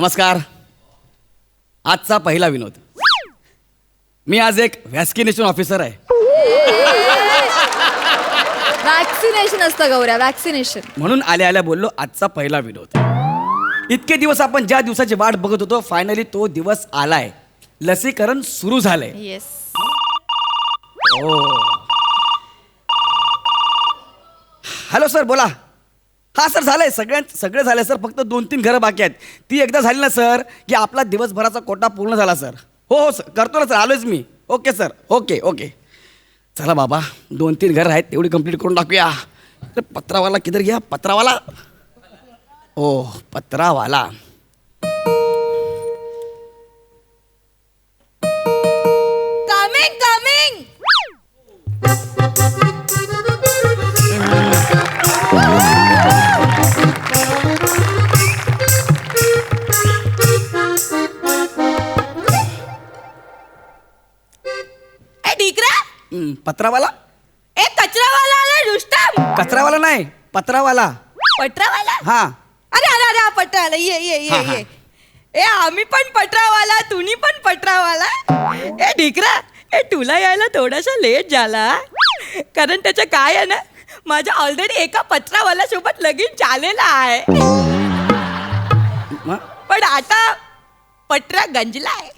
नमस्कार. आजचा पहिला विनोद. मी आज एक व्हॅक्सिनेशन ऑफिसर आहे. वॅक्सिनेशन असतं गौऱ्या, वॅक्सिनेशन. म्हणून आल्या आल्या बोललो आजचा पहिला विनोद. इतके दिवस आपण ज्या दिवसाची वाट बघत होतो, फायनली तो दिवस आलाय. लसीकरण सुरू झालंय. येस. हॅलो सर, बोला. हा सर, झालंय सगळे झालंय सर. फक्त 2-3 घरं बाकी आहेत. ती एकदा झाली ना सर की आपला दिवसभराचा कोटा पूर्ण झाला सर. हो सर, करतो ना सर, आलोच मी. Okay sir, okay. चला बाबा, 2-3 घरं आहेत, तेवढी कंप्लीट करून टाकूया. पत्रावाला किधर गया? पत्रावाला. ओ पत्रावाला. कमिंग. पत्रावाला? ए कचरावाला आला रुस्तम. कचरावाला नाही, पत्रावाला. पटरावाला? हा. अरे पटरावाला. ये. ए आम्ही पण पटरावाला, तुम्ही पण पटरावाला. ए ढिकरा, ए तुला यायला थोडासा लेट झाला, कारण त्याचं काय आहे ना, माझ्या ऑलरेडी एका पत्रावाला सोबत लगीन झालेला आहे. पण आता पटरा गंजलाय.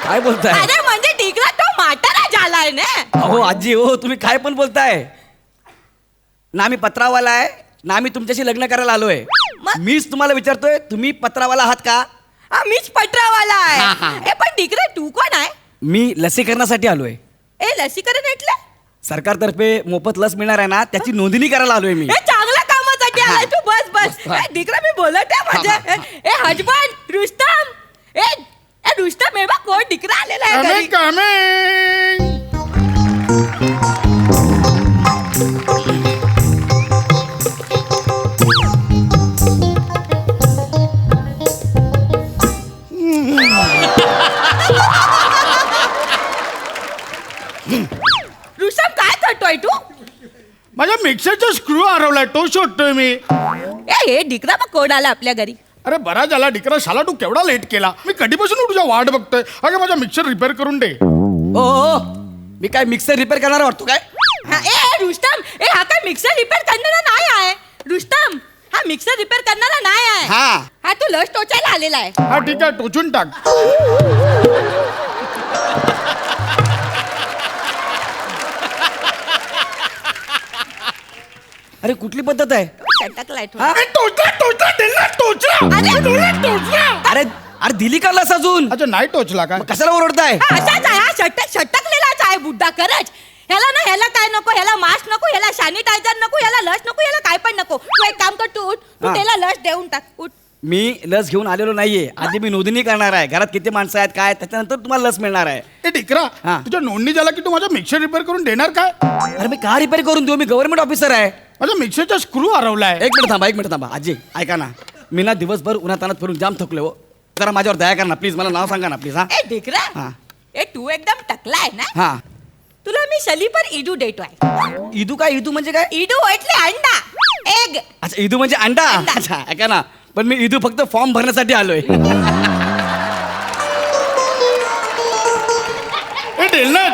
काय बोलताय? अरे म्हणजे ढिकरा तो म्हातारा झालाय ना. हो आजी, हो तुम्ही काय पण बोलताय. ना मी पत्रावाला आहे, ना मी तुमच्याशी लग्न करायला आलोय. मीच तुम्हाला विचारतोय, तुम्ही पत्रावाला आहात का? मीच पटरावाला हा. आहे. ए पण ढिकरा तू कोण आहे? मी लसीकरणासाठी आलोय. ए लसीकरण म्हटलं? सरकारतर्फे मोफत लस मिळणार आहे ना, त्याची नोंदणी करायला आलोय मी. ए चांगल्या कामासाठी आलाय तू. बस. ए ढिकरा मी बोलत आहे माझ्या. ए हजबंड रुस्तम. ए रुस्तम, हे बघ कोण ढिकरा आलेला आहे घरी. रुस्तम काय करतोय तू? माझ्या मिक्सरचा स्क्रू हरवलाय, तो शोधतोय मी. हे ढिकरा बघ कोण आला आपल्या घरी. अरे बरा झाला डिकरा, शाला तू केवढा लेट केला. मी कधीपासून तुझ्या वाट बघतोय. अगं माझा मिक्सर रिपेअर करून दे. हो, मी काय मिक्सर रिपेअर करणार वाटतो काय? ए रुस्तम, हा काय मिक्सर रिपेअर करणारा नाही आहे. रुस्तम, हा मिक्सर रिपेअर करणारा नाही आहे. हा तू लस टोचायला आलेला आहे. हा ठीक आहे, टोचून टाक. अरे कुठली पद्धत आहे? टकलाय तो. हा? अरे अरे दिली का लस अजून? अच्छा नाही टोचला काय? कशाला ओरडताय? असाच आहे हा. शटकलेलाच आहे बुड्ढा खरंच. ह्याला काय नको, ह्याला मास्क नको, ह्याला सॅनिटायझर नको, ह्याला लस नको, ह्याला काय पण नको. तू एक काम कर, तू उठ, तू हा. त्याला लस देऊन टाक. उठ. मी लस घेऊन आलेलो नाहीये. आधी मी नोंदणी करणार आहे. घरात किती माणसं आहेत काय, त्याच्यानंतर तुम्हाला लस मिळणार आहे. ए डिकरा, हा. तुझ्या नोंदणी झाला की तू माझा मिक्सर रिपेअर करून देणार काय? अरे मी का रिपेअर करून देऊ? मी गव्हर्नमेंट ऑफिसर आहे. माझा मिक्सरचा स्क्रू हरवलाय. एक मिनिट थांबा आजी, ऐका ना. मी ना दिवसभर उन्हातानात फिरून जाम थकलो हो. जरा माझ्यावर दया करा ना प्लीज. मला नाव सांगा ना प्लीज. हा ए ढिकरा, हा. ए तू एकदम टकला आहे ना. हा. तुला मी सलीपर इडू देतोय. ईदू काय? ईदू म्हणजे काय? इडू म्हटले अंडा, एग. अच्छा, ईदू म्हणजे अंडा. अंडा. अच्छा, ऐका ना, पण मी ईदू फक्त फॉर्म भरण्यासाठी आलोय. ए डेलनाथ,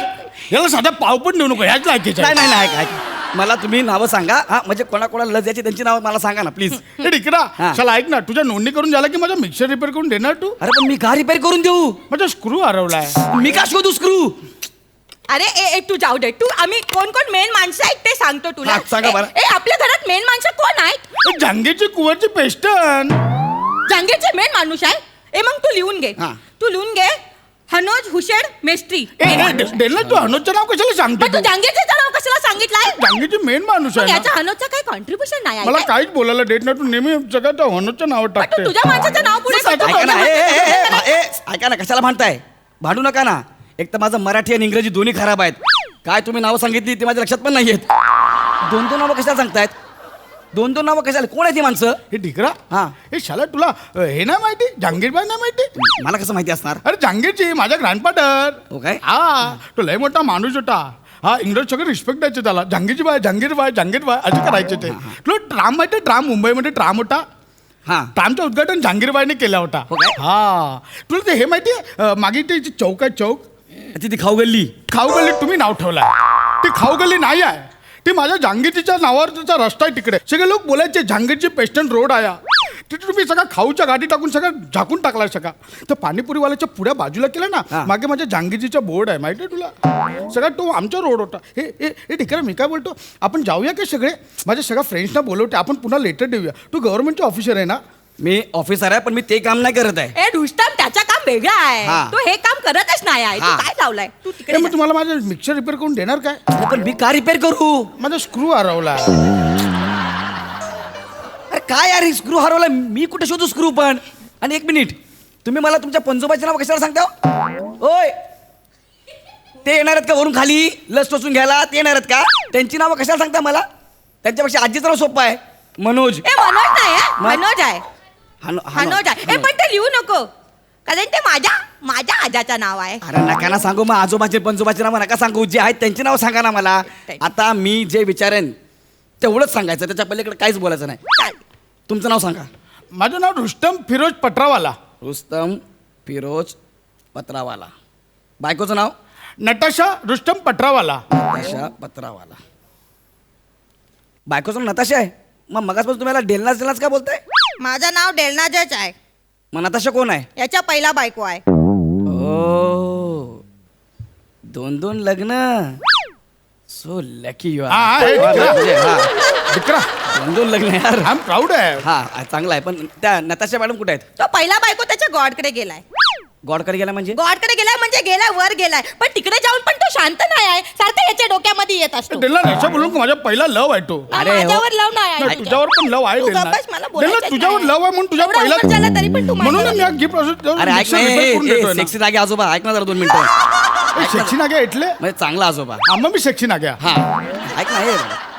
याला साधा पाव पण देऊ नको. ह्याच लायकीचा. नाही ऐका. मला तुम्ही नावं सांगा. हा म्हणजे कोणाकोणाला लस द्यायची त्यांची नावं मला सांगा ना प्लीज. ए डिकरा, हा. चला ऐक ना, तुझ्या नोंदणी करून झाला की माझा मिक्सर रिपेअर करून देणार तू? अरे पण मी का रिपेअर करून देऊ? माझा स्क्रू हरवलाय. मी का शोधू स्क्रू? अरे ए तू जाऊ दे. तू आम्ही कोण मेन माणसं आहेत ते सांगतो तुला. हा, सांगा बरं. ए आपल्या घरात मेन माणसं कोण आहेत? जांगेची कुवरची पेस्टन. जांगेचे मेन माणूस आहे. ए मग तू लिहून घे. हा. तू लिहून घे. हनोज हुशेड मेस्त्री. डेलनाथ, तू हनोजचं नाव कशाला सांगतो? पण तू जांगेचे नाव कशाला सांगितलंय? जांगेची मेन माणूस आहे याचा ना. हनोजचा काही कॉन्ट्रीब्युशन नाही आहे मला काय? काहीच बोलायला देत नाही. तू नेहमी सगळं त्या हनोजच्या नावावर पण तू टाकते. तुझ्या माणसाचं नाव पुढे करतो. ऐका ना, माझ्या ऐका ना, कशाला भांडताय? भांडू नका ना. एक तर माझं मराठी आणि इंग्रजी दोन्ही खराब आहेत. काय तुम्ही नावं सांगितली ते माझ्या लक्षात पण नाही येत. 2-2 नावं कशाला सांगतायत? 2-2 नावं कशाला? कोण आहे ती माणसं? हे डिकरा, हा. हे शाला तुला हे नाही माहिती? जहांगीरबाई नाही माहिती? मला कसं माहिती असणार? अरे जहांगीरची माझा ग्रँडफादर. हो काय? हा, तो लय मोठा माणूस होता. हा इंग्रज सगळे रिस्पेक्ट द्यायचे त्याला जहांगीरबाई जहांगीरबाई असे करायचे ते तुला ट्राम माहिती ट्राम मुंबईमध्ये ट्राम होता हा ट्रामचं उद्घाटन जहांगीरबाईने केला होता हो काय? हा तुला ते हे माहिती आहे मागे ते जी चौक आहे चौक ती खाऊ गल्ली खाऊ गल्ली तुम्ही नाव ठेवलाय ती खाऊ गल्ली नाही आहे ती माझ्या जहांगीरच्या नावावर त्याचा रस्ता आहे तिकडे सगळे लोक बोलायचे जहांगीरची पेस्टन रोड आया तिथे तुम्ही सगळं खाऊच्या गाडी टाकून सगळं झाकून टाकलाय सगळं तर पाणीपुरीवाल्याच्या पुढ्या बाजूला केलं ना हा. मागे माझ्या जहांगीरचा बोर्ड आहे माहिती आहे तुला सगळा तो आमचा रोड होता हे ठीक आहे मी काय बोलतो आपण जाऊया की सगळे माझ्या सगळ्या फ्रेंड्सना बोलवते आपण पुन्हा लेटर देऊया तू गव्हर्नमेंटचे ऑफिसर आहे ना मी ऑफिसर आहे पण मी ते काम नाही करत आहे ए रुस्तम त्याचं काम वेगळं आहे हा. तो हे काम करतच नाही आहे तू हा. काय लावलाय तू ए, तिकडे मग जा. तुम्हाला माझं मिक्सर रिपेअर करून देणार काय अरे पण मी का रिपेअर करू माझा स्क्रू हरवला अरे काय यार स्क्रू हरवला मी कुठे शोधू स्क्रू पण आणि एक मिनिट तुम्ही मला तुमच्या पंजोबाचे नाव कशाला सांगता हो? ओय ते येणार आहेत का वरून खाली लस टोचून घ्यायला ते येणार आहेत का त्यांची नावं कशाला सांगता मला त्यांच्यापेक्षा आजीचं नाव सोपं आहे मनोज ए मनोज नाही आहे, मग? मनोज आहे मनोज आहे ए पण ते लिहू नको कारण ते माझ्या आजाचं नाव आहे अरे नका ना सांगू मग आजोबाचे पंजोबाचे नाव नका सांगू जे आहेत त्यांची नाव सांगा ना मला आता मी जे विचारेन तेवढंच सांगायचं त्याच्या पलीकडे काहीच बोलायचं नाही चालेल. तुमचं नाव सांगा माझं नाव रुस्तम फिरोज पटरावाला रुस्तम फिरोज पत्रावाला बायकोचं नाव नटाशा रुस्तम पटरावाला नताशा पत्रावाला बायकोचं नाव नताशा आहे मग मगासपासून तुम्हाला डेलनाच का बोलताय माझं नाव डेलनाजच आहे मग नताशा कोण आहे याच्या पहिला बायको आहे ओ 2 लग्न सो लकी यू हा, हे विक्रा. विक्रा 2 लग्न यार आय एम प्राऊड आहे हा चांगला आहे पण त्या नताशा मॅडम कुठे आहेत तो पहिला बायको त्याच्या गॉडकडे गेलाय गॉडकडे गेला म्हणजे गॉडकडे गेलाय म्हणजे गेलाय वर गेलाय पण तिकडे जाऊन पण तो शांत नाही आहे सारखं याच्या डोक्यामध्ये येत असतो डेल्ला अशा बोलून का माझा पहिला लव आहे तो ना, अरे हो. माझ्यावर लव नाही आहे नाही, तुझ्यावर पण लव आहे तू डेल्ला. गप्प बस, मला डेल्ला, बोलायचंच तुझ्यावर नाही. लव आहे म्हणून तुझ्या एवढा पहिला उशीर झाला तरी पण तू म्हणून माझ्यावर- मी गिफ्ट अरे ऐक नाही सेक्सी नागे आजोबा ऐक ना जरा 2 मिनिटं सेक्सी नाग्या इटले म्हणजे चांगला आजोबा आम्हा मी सेक्सी नाग्या हा ऐक ना हे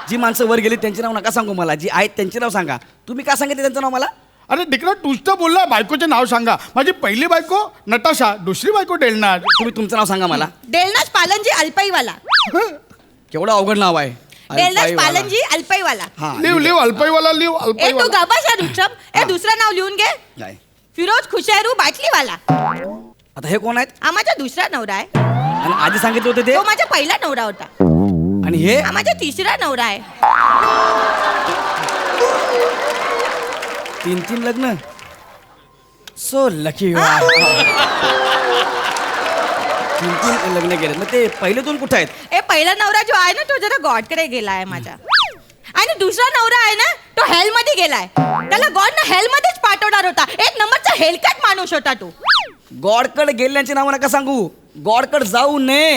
जी माणसं वर गेली त्यांचे नाव नका सांगू मला जी आहेत त्यांचे नाव सांगा तुम्ही काय सांगितले त्यांचं नाव मला अरे डिकरा तूच तर बोलला बायकोचे नाव सांगा माझी पहिली बायको नटाशा दुसरी बायको डेलना तुम्ही तुमचं नाव सांगा मला डेलनाज पालनजी अल्पाईवाला केवढं अवघड नाव आहे डेलनाज अल्पाईवाला. पालनजी अल्पाईवाला हा लिव अल्पाईवाला लिव ए तू अल्पाईवाला गबास या रुस्तम ए दुसरं नाव लिहून घे काय? फिरोज खुशेरू बाटलीवाला आता हे कोण आहेत हा माझा दुसरा नवरा आहे आणि आधी सांगितलं होतं ते तो माझा पहिला नवरा होता आणि हे हा माझा तिसरा नवरा आहे 3 लग्न सो लकी यू 3 लग्न गेले मग ते पहिले 2 कुठे आहेत ए पहिला नवरा जो आहे ना तो जरा गॉडकडे गेला आहे माझा आणि दुसरा नवरा आहे ना तो हेल मध्ये गेलाय त्याला गॉड ना हेल मध्येच पाठवणार होता 1 नंबरचा हेलकट माणूस होता तो गॉडकडे गेल्याची नावं नका सांगू गॉडकडे जाऊ नये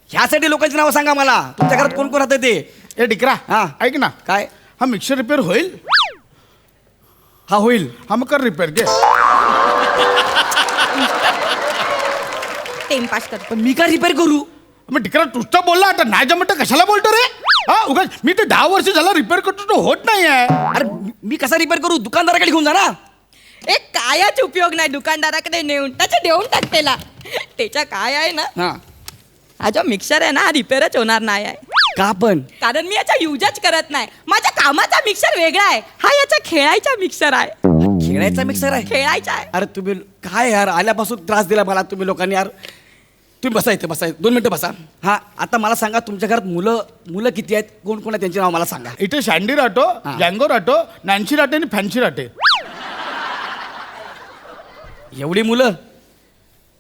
ह्यासाठी लोकांची नावं सांगा मला तुमच्या घरात कोण कोण राहतं ते ए डिकरा हा. ऐक ना काय हा मिक्सर रिपेअर होईल हा होईल हा मग कर रिपेअर घे टाइम पास करतो पण मी काय रिपेअर करू मग डिकरा तूच तर बोलला आता नाही जमत तर कशाला बोलतो रे हा उगाच मी तर 10 वर्ष झाला रिपेअर करतो तो होत नाही आहे अरे मी कसा रिपेअर करू दुकानदाराकडे घेऊन जा ना एक कायाच उपयोग नाही दुकानदाराकडे नेऊन त्याचे देऊन टाक त्याला त्याच्या काय आहे ना हा हा जो मिक्सर आहे ना हा रिपेअरच होणार नाही आहे का पण कारण मी याचा युजच करत नाही माझ्या कामाचा मिक्सर वेगळा आहे हा याचा खेळायचा मिक्सर आहे खेळायचा मिक्सर आहे खेळायचा आहे अरे तुम्ही काय यार आल्यापासून त्रास दिला मला तुम्ही लोकांनी यार तुम्ही बसा इथे बसा 2 मिनिटं बसा हा आता मला सांगा तुमच्या घरात मुलं किती आहेत कोण कोण आहेत त्यांचे नाव मला सांगा इथे शँडी राहतो हा. जँगो राहतो नॅन्सी राहते आणि फॅन्सी राहते एवढी मुलं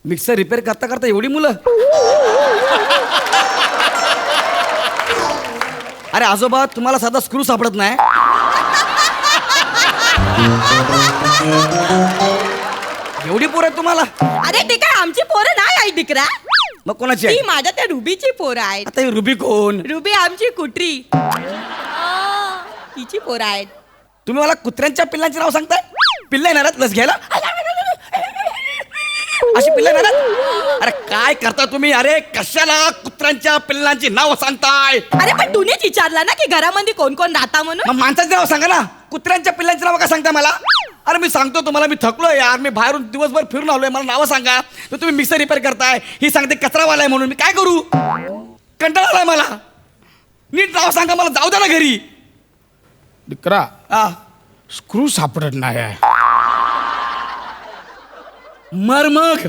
मिक्सर रिपेअर करता करता एवढी मुलं अरे आजोबा तुम्हाला साधा स्क्रू सापडत नाही एवढी पोर आहेत तुम्हाला अरे ते काय आमची पोरं नाही आहे दिकरा मग कोणाची ती आहे माझ्या त्या रुबीची पोरं आहेत आता ही रुबी कोण रुबी आमची कुटरी तिची पोरं आहेत तुम्ही मला कुत्र्यांच्या पिल्लांचे नाव सांगताय पिल्ला येणार आहेत लस घ्यायला अशी पिल्ला येणार आहेत? अरे काय करता तुम्ही अरे कशाला कुत्र्यांच्या पिल्लांची नाव सांगताय अरे पण तूनेच विचारला ना की घरामध्ये कोण कोण राहता म्हणून मग माणसाचे नाव सांगा ना कुत्र्यांच्या पिल्लांची नाव का सांगता मला अरे मी सांगतो तुम्हाला मी थकलोय यार मी बाहेरून दिवसभर फिरून आलोय मला नावं सांगा तर तुम्ही मिक्सर रिपेअर करताय ही सांगते कचरावाला आहे म्हणून मी काय करू कंटाळा आलाय मला. नीट नाव सांगा मला, जाऊ द्या ना घरी. डिकरा हा. स्क्रू सापडत नाही आहे. मर मग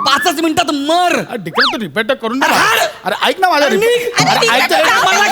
5च मिनिटात मर. डिकरा तू रिपेट करून दे. अरे, अरे ऐक ना माझा अरे, निघ. अरे ऐक ना. मला